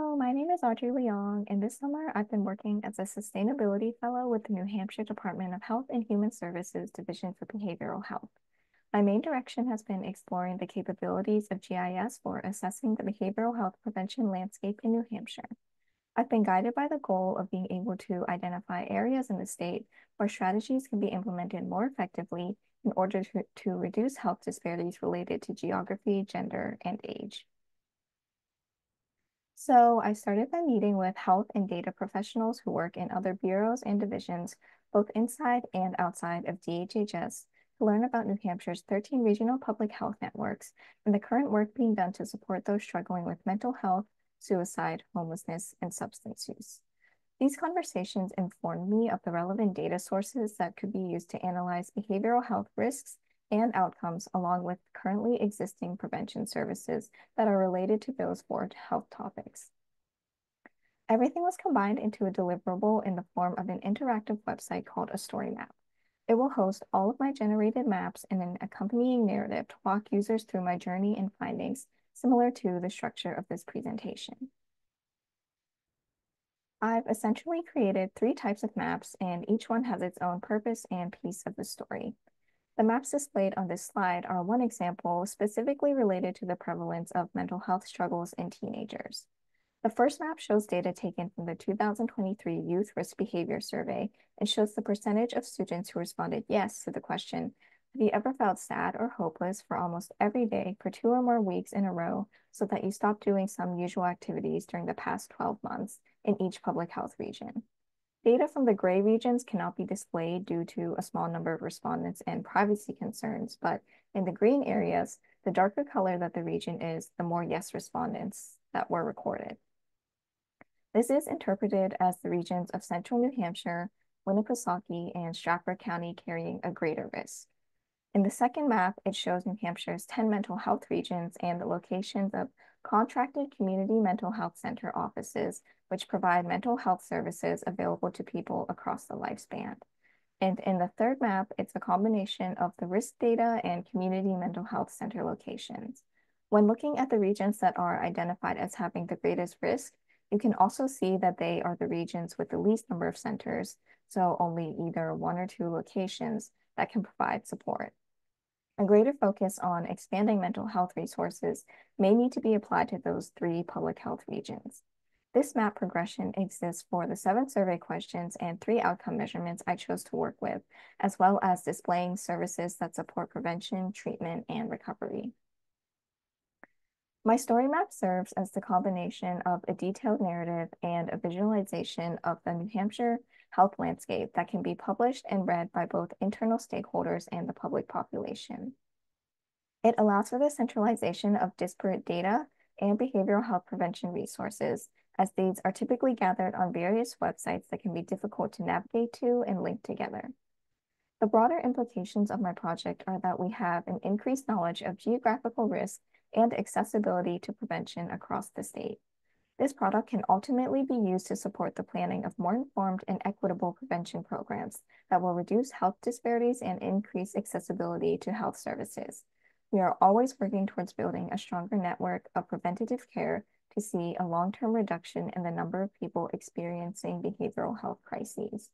Hello, my name is Audrey Leong, and this summer I've been working as a Sustainability Fellow with the New Hampshire Department of Health and Human Services Division for Behavioral Health. My main direction has been exploring the capabilities of GIS for assessing the behavioral health prevention landscape in New Hampshire. I've been guided by the goal of being able to identify areas in the state where strategies can be implemented more effectively in order to reduce health disparities related to geography, gender, and age. So I started by meeting with health and data professionals who work in other bureaus and divisions, both inside and outside of DHHS, to learn about New Hampshire's 13 regional public health networks and the current work being done to support those struggling with mental health, suicide, homelessness, and substance use. These conversations informed me of the relevant data sources that could be used to analyze behavioral health risks and outcomes, along with currently existing prevention services that are related to those four health topics. Everything was combined into a deliverable in the form of an interactive website called a story map. It will host all of my generated maps and an accompanying narrative to walk users through my journey and findings, similar to the structure of this presentation. I've essentially created 3 types of maps, and each one has its own purpose and piece of the story. The maps displayed on this slide are one example specifically related to the prevalence of mental health struggles in teenagers. The first map shows data taken from the 2023 Youth Risk Behavior Survey and shows the percentage of students who responded yes to the question, have you ever felt sad or hopeless for almost every day for 2 or more weeks in a row so that you stopped doing some usual activities during the past 12 months in each public health region? Data from the gray regions cannot be displayed due to a small number of respondents and privacy concerns, but in the green areas, the darker color that the region is, the more yes respondents that were recorded. This is interpreted as the regions of central New Hampshire, Winnipesaukee, and Stratford County carrying a greater risk. In the second map, it shows New Hampshire's 10 mental health regions and the locations of contracted community mental health center offices, which provide mental health services available to people across the lifespan. And in the third map, it's a combination of the risk data and community mental health center locations. When looking at the regions that are identified as having the greatest risk, you can also see that they are the regions with the least number of centers, so only either 1 or 2 locations that can provide support. A greater focus on expanding mental health resources may need to be applied to those 3 public health regions. This map progression exists for the 7 survey questions and 3 outcome measurements I chose to work with, as well as displaying services that support prevention, treatment, and recovery. My story map serves as the combination of a detailed narrative and a visualization of the New Hampshire health landscape that can be published and read by both internal stakeholders and the public population. It allows for the centralization of disparate data and behavioral health prevention resources, as these are typically gathered on various websites that can be difficult to navigate to and link together. The broader implications of my project are that we have an increased knowledge of geographical risk and accessibility to prevention across the state. This product can ultimately be used to support the planning of more informed and equitable prevention programs that will reduce health disparities and increase accessibility to health services. We are always working towards building a stronger network of preventative care to see a long-term reduction in the number of people experiencing behavioral health crises.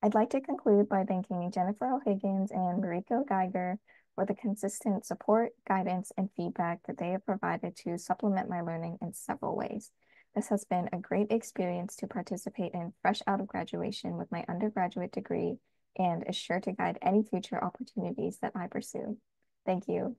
I'd like to conclude by thanking Jennifer O'Higgins and Mariko Geiger for the consistent support, guidance, and feedback that they have provided to supplement my learning in several ways. This has been a great experience to participate in fresh out of graduation with my undergraduate degree and is sure to guide any future opportunities that I pursue. Thank you.